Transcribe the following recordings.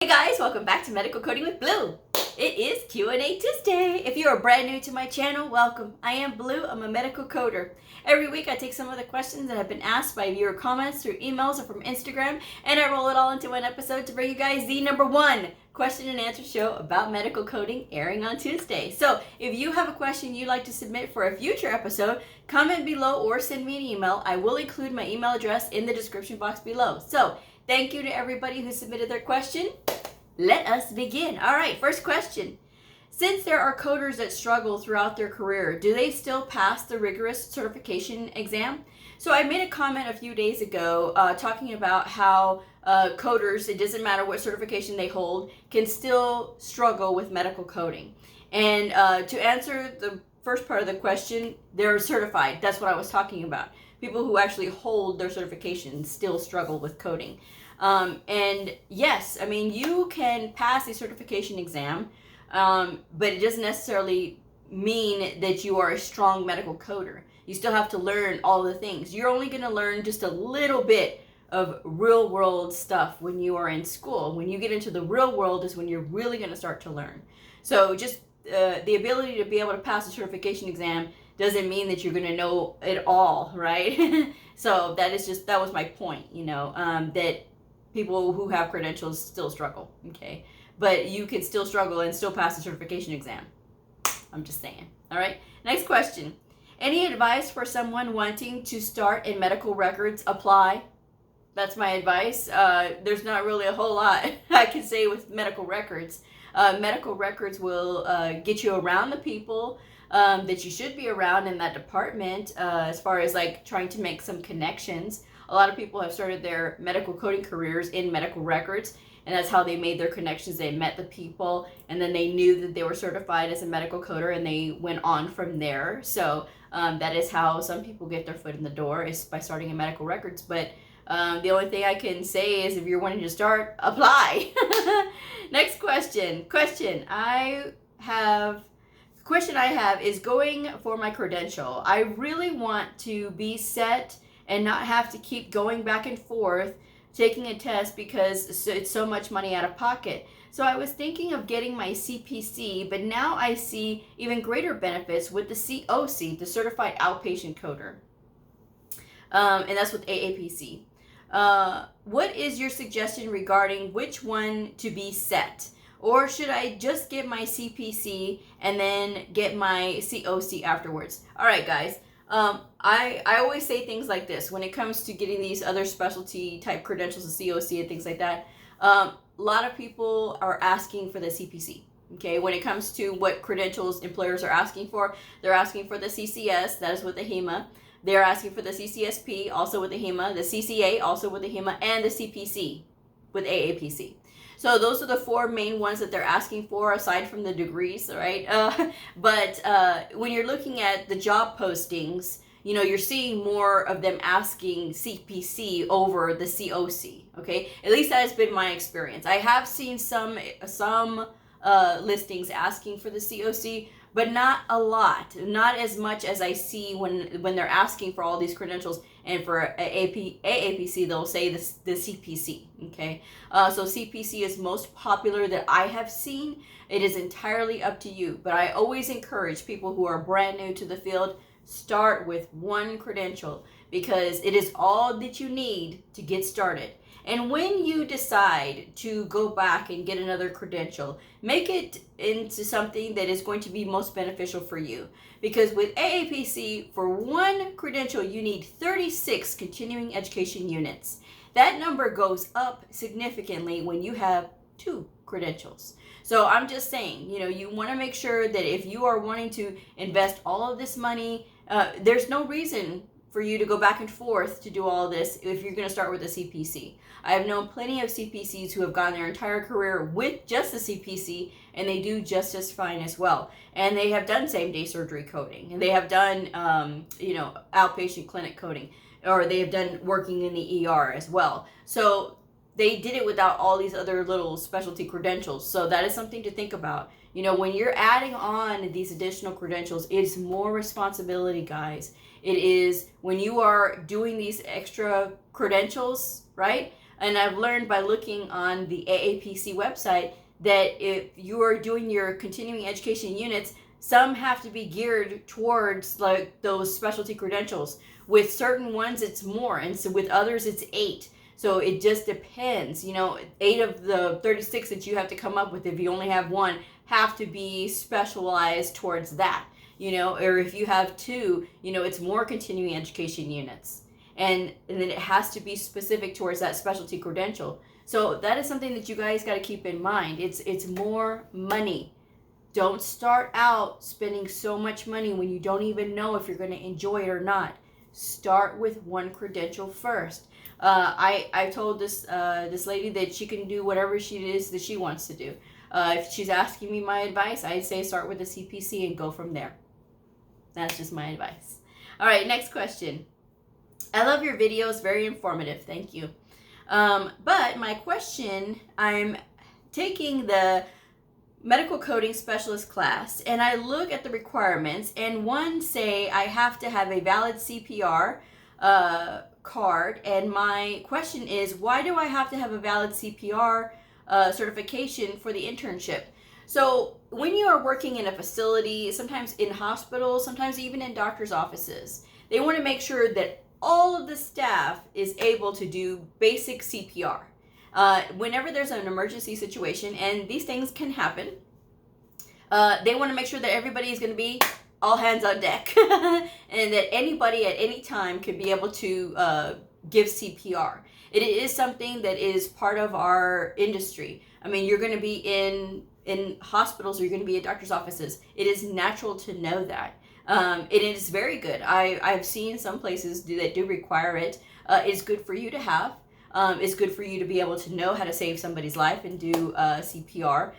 Hey guys, welcome back to Medical Coding with Blue. It is Q&A Tuesday. If you are brand new to my channel, welcome. I am Blue. I'm a medical coder. Every week I take some of the questions that have been asked by viewer comments through emails or from Instagram, and I roll it all into one episode to bring you guys the #1 question and answer show about medical coding, airing on Tuesday. So if you have a question you'd like to submit for a future episode, comment below or send me an email. I will include my email address in the description box below. So thank you to everybody who submitted their question. Let us begin. All right, first question. Since there are coders that struggle throughout their career, do they still pass the rigorous certification exam? So I made a comment a few days ago talking about how coders, it doesn't matter what certification they hold, can still struggle with medical coding. And to answer the first part of the question, they're certified. That's what I was talking about. People who actually hold their certification still struggle with coding. And yes, I mean, you can pass a certification exam, but it doesn't necessarily mean that you are a strong medical coder. You still have to learn all the things. You're only going to learn just a little bit of real world stuff when you are in school. When you get into the real world is when you're really going to start to learn. So just the ability to be able to pass a certification exam doesn't mean that you're going to know it all, right? So that was my point, that people who have credentials still struggle, okay? But you can still struggle and still pass the certification exam. I'm just saying. All right, next question. Any advice for someone wanting to start in medical records? Apply. That's my advice. There's not really a whole lot I can say with medical records. Medical records will get you around the people that you should be around in that department, as far as like trying to make some connections. A lot of people have started their medical coding careers in medical records, and that's how they made their connections. They met the people, and then they knew that they were certified as a medical coder, and they went on from there. So that is how some people get their foot in the door, is by starting in medical records. But the only thing I can say is if you're wanting to start, apply. Next question. Question I have is going for my credential. I really want to be set and not have to keep going back and forth taking a test because it's so much money out of pocket. So I was thinking of getting my CPC, but now I see even greater benefits with the COC, the Certified Outpatient Coder. And that's with AAPC. What is your suggestion regarding which one to be set? Or should I just get my CPC and then get my COC afterwards? All right, guys. I always say things like this when it comes to getting these other specialty type credentials, the COC and things like that. A lot of people are asking for the CPC. Okay, when it comes to what credentials employers are asking for, they're asking for the CCS, that is with the HEMA. They're asking for the CCSP, also with the HEMA, the CCA, also with the HEMA, and the CPC with AAPC. So those are the 4 main ones that they're asking for, aside from the degrees, right? But when you're looking at the job postings, you're seeing more of them asking CPC over the COC, okay? At least that has been my experience. I have seen some listings asking for the COC, but not a lot, not as much as I see when they're asking for all these credentials. And for AAPC, they'll say the CPC, okay? So CPC is most popular that I have seen. It is entirely up to you, but I always encourage people who are brand new to the field, start with 1 credential because it is all that you need to get started. And when you decide to go back and get another credential, make it into something that is going to be most beneficial for you. Because with AAPC, for 1 credential, you need 36 continuing education units. That number goes up significantly when you have 2 credentials. So I'm just saying, you want to make sure that if you are wanting to invest all of this money, there's no reason for you to go back and forth to do all this if you're going to start with a CPC. I have known plenty of CPCs who have gone their entire career with just the CPC, and they do just as fine as well. And they have done same-day surgery coding, and they have done, outpatient clinic coding, or they have done working in the ER as well. So they did it without all these other little specialty credentials. So that is something to think about. When you're adding on these additional credentials, it's more responsibility, guys. It is when you are doing these extra credentials, right? And I've learned by looking on the AAPC website that if you are doing your continuing education units, some have to be geared towards like those specialty credentials. With certain ones, it's more, and so with others, it's 8. So it just depends. 8 of the 36 that you have to come up with, if you only have one, have to be specialized towards that. Or if you have 2, it's more continuing education units. And then it has to be specific towards that specialty credential. So that is something that you guys got to keep in mind. It's more money. Don't start out spending so much money when you don't even know if you're going to enjoy it or not. Start with one credential first. I told this lady that she can do whatever it is that she wants to do. If she's asking me my advice, I'd say start with a CPC and go from there. That's just my advice. All right, next question. I love your videos, very informative. Thank you. But my question, I'm taking the medical coding specialist class, and I look at the requirements, and one say I have to have a valid CPR card, and my question is, why do I have to have a valid CPR certification for the internship? So when you are working in a facility, sometimes in hospitals, sometimes even in doctor's offices, they want to make sure that all of the staff is able to do basic CPR. Whenever there's an emergency situation, and these things can happen, they want to make sure that everybody is going to be all hands on deck and that anybody at any time can be able to give CPR. It is something that is part of our industry. I mean, you're going to be in hospitals, or you're going to be at doctor's offices. It is natural to know that. It is very good. I've seen some places that do require it. It's good for you to have. It's good for you to be able to know how to save somebody's life and do CPR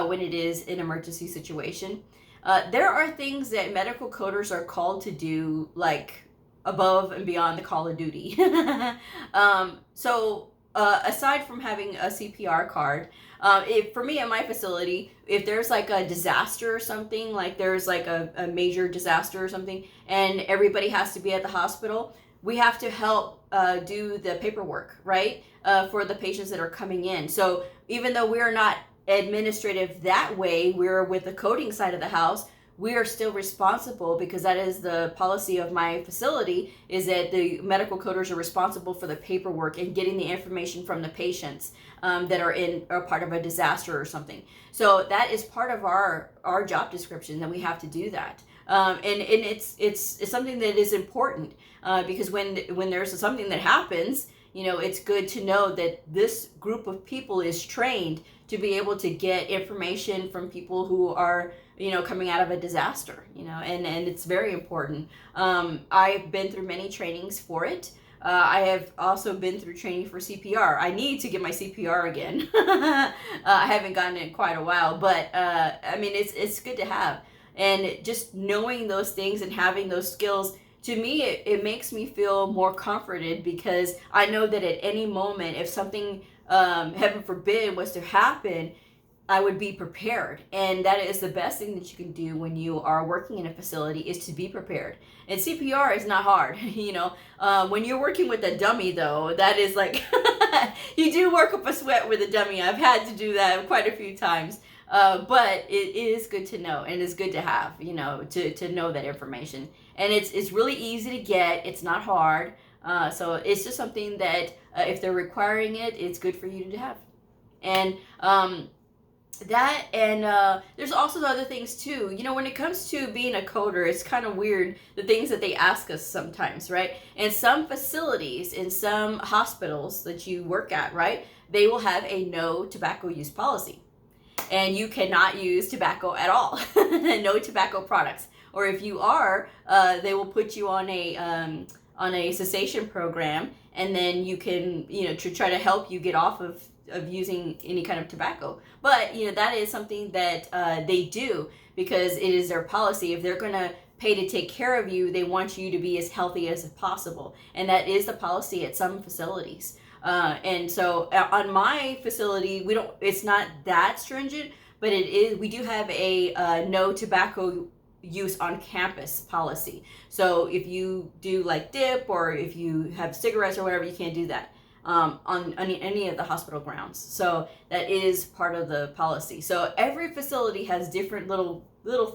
when it is an emergency situation. There are things that medical coders are called to do, like above and beyond the call of duty. So aside from having a CPR card, for me at my facility, if there's like a disaster or something, like there's like a major disaster or something, and everybody has to be at the hospital, we have to help do the paperwork, right, for the patients that are coming in. So even though we're not administrative that way, we're with the coding side of the house, we are still responsible, because that is the policy of my facility, is that the medical coders are responsible for the paperwork and getting the information from the patients that are part of a disaster or something. So that is part of our job description, that we have to do that. And it's something that is important, because when there's something that happens, it's good to know that this group of people is trained to be able to get information from people who are, coming out of a disaster, and it's very important. I've been through many trainings for it. I have also been through training for CPR. I need to get my CPR again. I haven't gotten it in quite a while, but I mean, it's good to have. And just knowing those things and having those skills, to me, it makes me feel more comforted, because I know that at any moment, if something, heaven forbid, was to happen, I would be prepared. And that is the best thing that you can do when you are working in a facility, is to be prepared. And CPR is not hard. When you're working with a dummy, though, that is like, you do work up a sweat with a dummy. I've had to do that quite a few times. But it is good to know, and it's good to have, to know that information. And it's really easy to get. It's not hard. So it's just something that if they're requiring it, it's good for you to have. And there's also the other things too. When it comes to being a coder, it's kind of weird, the things that they ask us sometimes, right? In some facilities, in some hospitals that you work at, right, they will have a no tobacco use policy. And you cannot use tobacco at all. No tobacco products. Or if you are, they will put you on a cessation program, and then you can, to try to help you get off of using any kind of tobacco. But, that is something that they do, because it is their policy. If they're going to pay to take care of you, they want you to be as healthy as possible. And that is the policy at some facilities. And so on my facility, it's not that stringent, but we do have a no tobacco use on campus policy. So if you do like dip, or if you have cigarettes or whatever, you can't do that. on any of the hospital grounds. So that is part of the policy. So every facility has different little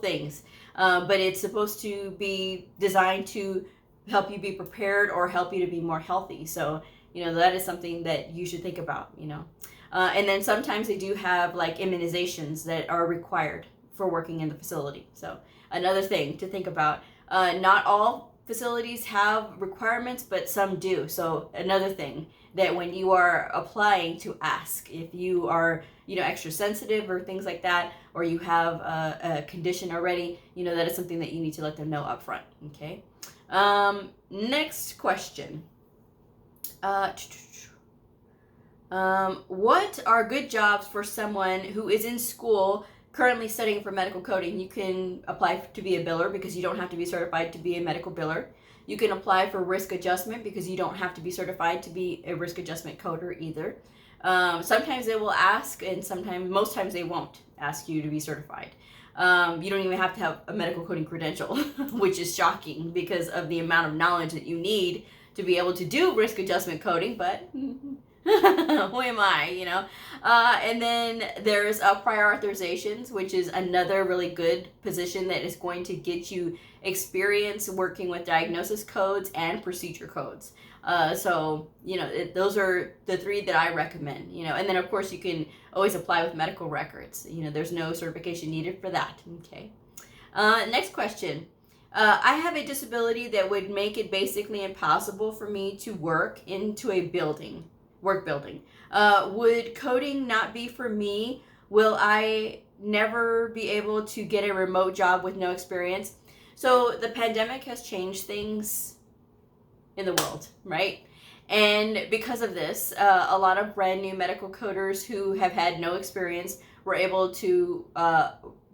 things, but it's supposed to be designed to help you be prepared or help you to be more healthy. So, that is something that you should think about, and then sometimes they do have like immunizations that are required for working in the facility. So another thing to think about. Not all facilities have requirements, but some do. So another thing that when you are applying, to ask if you are, extra sensitive or things like that, or you have a condition already, that is something that you need to let them know up front. Okay. Next question. What are good jobs for someone who is in school currently studying for medical coding? You can apply to be a biller because you don't have to be certified to be a medical biller. You can apply for risk adjustment because you don't have to be certified to be a risk adjustment coder either. Sometimes they will ask, and most times they won't ask you to be certified. You don't even have to have a medical coding credential, which is shocking because of the amount of knowledge that you need to be able to do risk adjustment coding, but who am I, and then there's prior authorizations, which is another really good position that is going to get you experience working with diagnosis codes and procedure codes. So, those are the three that I recommend, and then of course you can always apply with medical records. There's no certification needed for that. Okay. Next question. I have a disability that would make it basically impossible for me to work into a work building. Would coding not be for me? Will I never be able to get a remote job with no experience? So the pandemic has changed things in the world, right? And because of this, a lot of brand new medical coders who have had no experience were able to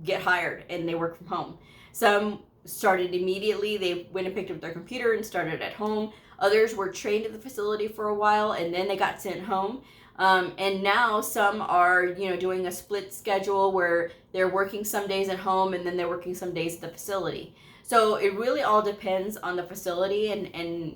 get hired, and they work from home. Some started immediately. They went and picked up their computer and started at home. Others were trained at the facility for a while, and then they got sent home. And now some are, doing a split schedule where they're working some days at home and then they're working some days at the facility. So it really all depends on the facility and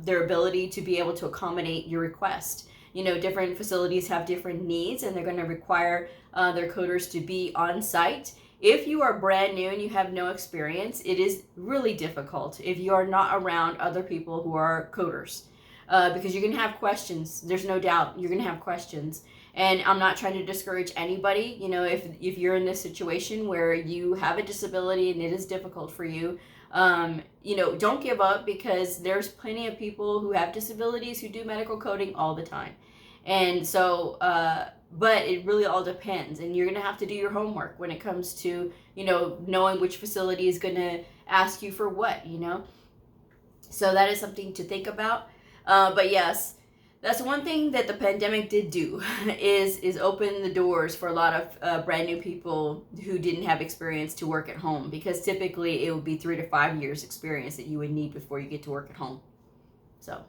their ability to be able to accommodate your request. Different facilities have different needs, and they're going to require their coders to be on site. If you are brand new and you have no experience, it is really difficult if you are not around other people who are coders, because you're going to have questions. There's no doubt you're going to have questions. And I'm not trying to discourage anybody. If you're in this situation where you have a disability and it is difficult for you, don't give up, because there's plenty of people who have disabilities who do medical coding all the time. And so, but it really all depends, and you're going to have to do your homework when it comes to, knowing which facility is going to ask you for what, So that is something to think about. But yes, that's one thing that the pandemic did do is open the doors for a lot of brand new people who didn't have experience to work at home, because typically it would be 3 to 5 years experience that you would need before you get to work at home. So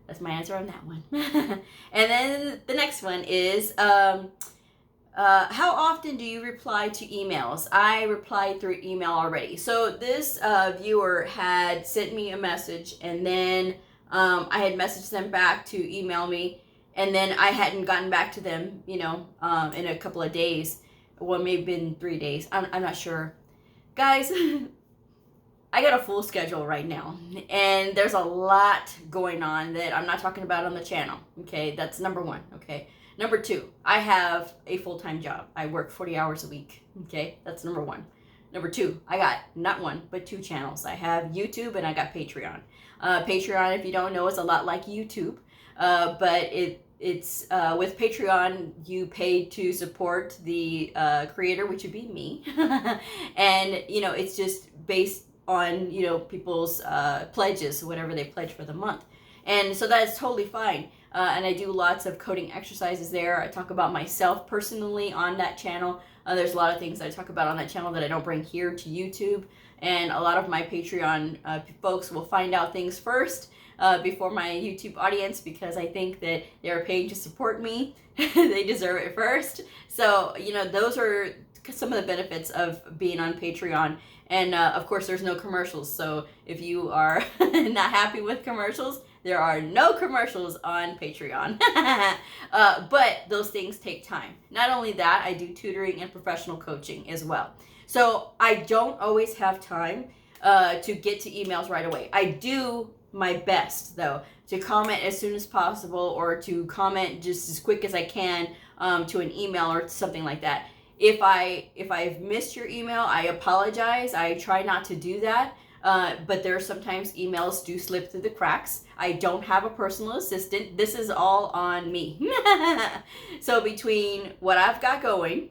that's my answer on that one. And then the next one is, how often do you reply to emails? I replied through email already. So this viewer had sent me a message, and then I had messaged them back to email me, and then I hadn't gotten back to them, in a couple of days. Well, maybe been 3 days. I'm not sure. Guys, I got a full schedule right now, and there's a lot going on that I'm not talking about on the channel. Okay, that's number one. Okay, number two, I have a full-time job. I work 40 hours a week. Okay, that's number one. Number two, I got not one, but 2 channels. I have YouTube and I got Patreon. Patreon, if you don't know, is a lot like YouTube, but it's with Patreon, you pay to support the creator, which would be me, and it's just based on people's pledges, whatever they pledge for the month, and so that is totally fine. And I do lots of coding exercises there. I talk about myself personally on that channel. There's a lot of things that I talk about on that channel that I don't bring here to YouTube. And a lot of my Patreon folks will find out things first before my YouTube audience, because I think that they're paid to support me. They deserve it first. So, those are some of the benefits of being on Patreon. And of course, there's no commercials. So if you are not happy with commercials, There are no commercials on Patreon. But those things take time. Not only that, I do tutoring and professional coaching as well. So I don't always have time to get to emails right away. I do my best, though, to comment as soon as possible, or to comment just as quick as I can to an email or something like that. If I've missed your email, I apologize. I try not to do that. But there are sometimes emails do slip through the cracks. I don't have a personal assistant. This is all on me. So between what I've got going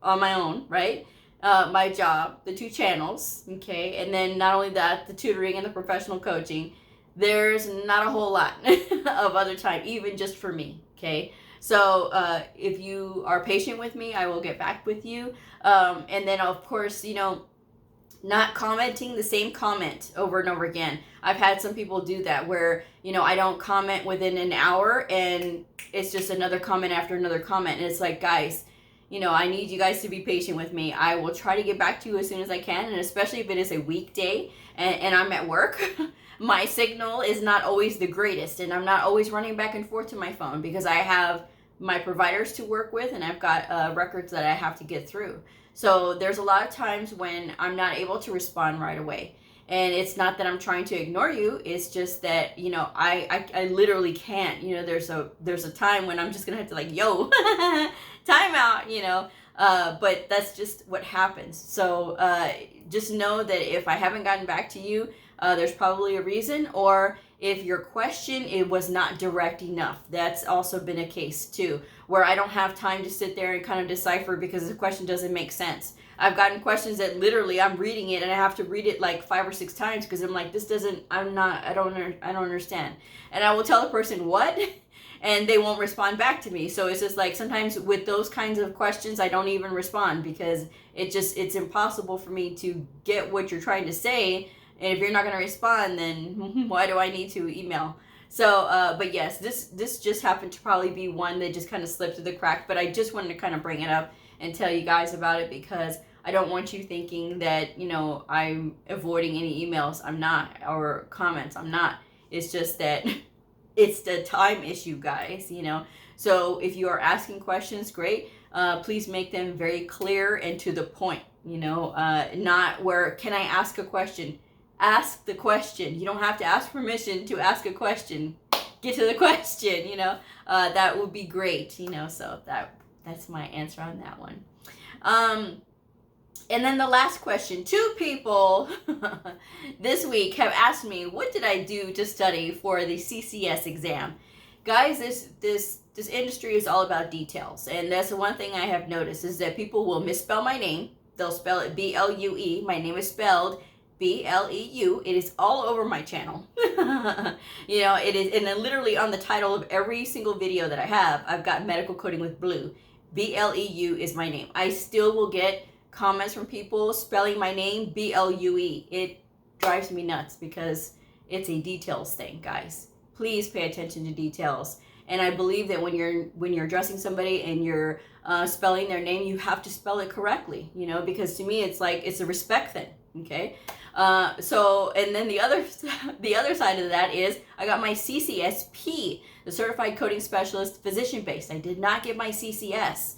on my own, right? My job, the 2 channels, okay? And then not only that, the tutoring and the professional coaching, there's not a whole lot of other time, even just for me, okay? So if you are patient with me, I will get back with you. And then, of course, you know, not commenting the same comment over and over again. I've had some people do that where, you know, I don't comment within an hour and it's just another comment after another comment. And it's like, guys, you know, I need you guys to be patient with me. I will try to get back to you as soon as I can. And especially if it is a weekday and I'm at work, my signal is not always the greatest. And I'm not always running back and forth to my phone because I have my providers to work with and I've got records that I have to get through. So there's a lot of times when I'm not able to respond right away. And it's not that I'm trying to ignore you. It's just that, you know, I literally can't. You know, there's a time when I'm just going to have to like, yo, time out, you know. But that's just what happens. So just know that if I haven't gotten back to you, there's probably a reason. Or if your question, it was not direct enough. That's also been a case too, where I don't have time to sit there and kind of decipher because the question doesn't make sense. I've gotten questions that literally I'm reading it and I have to read it like 5 or 6 times because I'm like, this doesn't, I don't understand. And I will tell the person what, and they won't respond back to me. So it's just like sometimes with those kinds of questions, I don't even respond because it's impossible for me to get what you're trying to say. And if you're not going to respond, then why do I need to email? So, but yes, this just happened to probably be one that just kind of slipped through the cracks. But I just wanted to kind of bring it up and tell you guys about it because I don't want you thinking that, you know, I'm avoiding any emails. I'm not. Or comments. I'm not. It's just that it's the time issue, guys, you know. So if you are asking questions, great. Please make them very clear and to the point, you know, not where, can I ask a question? Ask the question. You don't have to ask permission to ask a question. Get to the question, you know. That would be great, you know. So that's my answer on that one. And then the last question. 2 people this week have asked me, what did I do to study for the CCS exam? Guys, this industry is all about details. And that's the one thing I have noticed is that people will misspell my name. They'll spell it B-L-U-E. My name is spelled B-L-E-U. It is all over my channel. You know, it is, and then literally on the title of every single video that I have, I've got Medical Coding with Bleu. B-L-E-U is my name. I still will get comments from people spelling my name B-L-U-E. It drives me nuts because it's a details thing, guys. Please pay attention to details. And I believe that when you're addressing somebody and you're spelling their name, you have to spell it correctly, you know, because to me it's like it's a respect thing. Okay. So, and then the other side of that is I got my CCSP, the Certified Coding Specialist, physician-based. I did not get my CCS.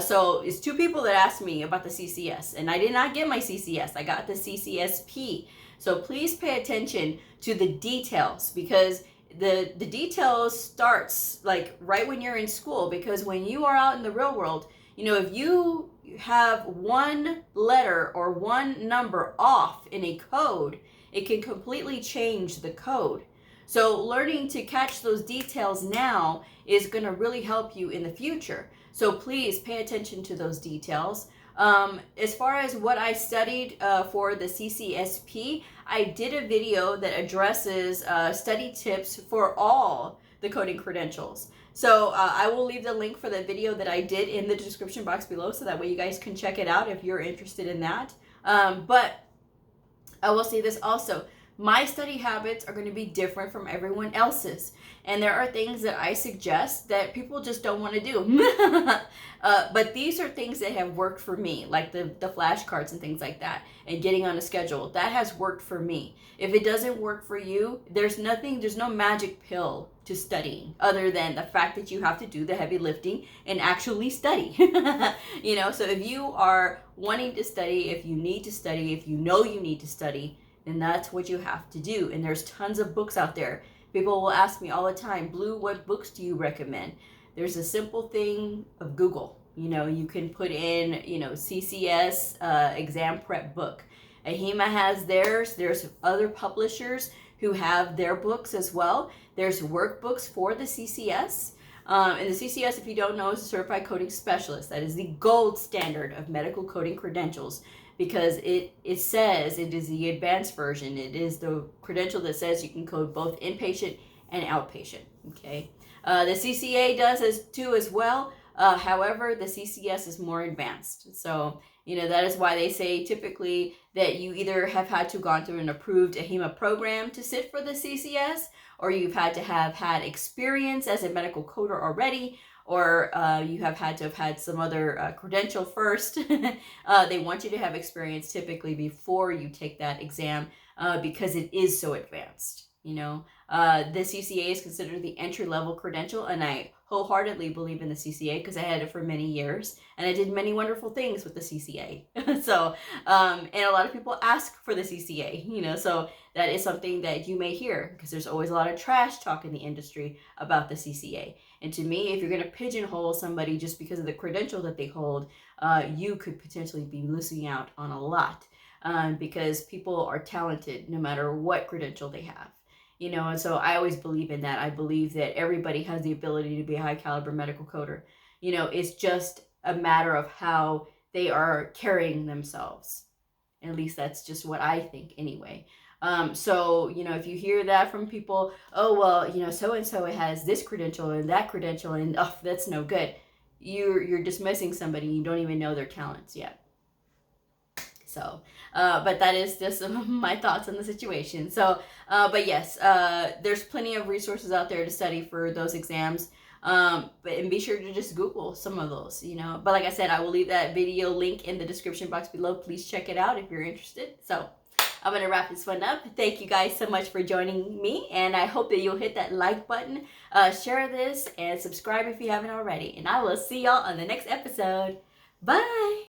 So it's 2 people that asked me about the CCS, and I did not get my CCS. I got the CCSP. So please pay attention to the details because the details starts like right when you're in school, because when you are out in the real world, you know, if you have one letter or one number off in a code, it can completely change the code. So learning to catch those details now is going to really help you in the future. So please pay attention to those details. As far as what I studied for the CCSP, I did a video that addresses study tips for all the coding credentials. So I will leave the link for the video that I did in the description box below, so that way you guys can check it out if you're interested in that. But I will say this also. my study habits are going to be different from everyone else's. And there are things that I suggest that people just don't want to do. But these are things that have worked for me, like the flashcards and things like that, and getting on a schedule. That has worked for me. If it doesn't work for you, there's no magic pill to studying other than the fact that you have to do the heavy lifting and actually study. You know, so if you are wanting to study, if you need to study, if you know you need to study, then that's what you have to do. And there's tons of books out there. People will ask me all the time, Blue, what books do you recommend? There's a simple thing of Google. You know, you can put in, you know, CCS exam prep book. AHIMA has theirs. There's other publishers who have their books as well. There's workbooks for the CCS. And the CCS, if you don't know, is a Certified Coding Specialist. That is the gold standard of medical coding credentials, because it says it is the advanced version. It is the credential that says you can code both inpatient and outpatient. Okay. The CCA does as well. However, the CCS is more advanced. So, you know, that is why they say typically that you either have had to gone through an approved AHIMA program to sit for the CCS, or you've had to have had experience as a medical coder already, or you have had to have had some other credential first. They want you to have experience typically before you take that exam because it is so advanced. You know, the CCA is considered the entry-level credential, and I wholeheartedly believe in the CCA because I had it for many years, and I did many wonderful things with the CCA. So, and a lot of people ask for the CCA, you know, so that is something that you may hear because there's always a lot of trash talk in the industry about the CCA. And to me, if you're going to pigeonhole somebody just because of the credential that they hold, you could potentially be losing out on a lot because people are talented no matter what credential they have. You know, and so I always believe in that. I believe that everybody has the ability to be a high caliber medical coder. You know, it's just a matter of how they are carrying themselves. At least that's just what I think anyway. So, you know, if you hear that from people, oh, well, you know, so-and-so has this credential and that credential and oh, that's no good. You're dismissing somebody. You don't even know their talents yet. So, but that is just my thoughts on the situation. So, but yes, there's plenty of resources out there to study for those exams. And be sure to just Google some of those, you know. But like I said, I will leave that video link in the description box below. Please check it out if you're interested. So, I'm going to wrap this one up. Thank you guys so much for joining me, and I hope that you'll hit that like button, share this, and subscribe if you haven't already. And I will see y'all on the next episode. Bye!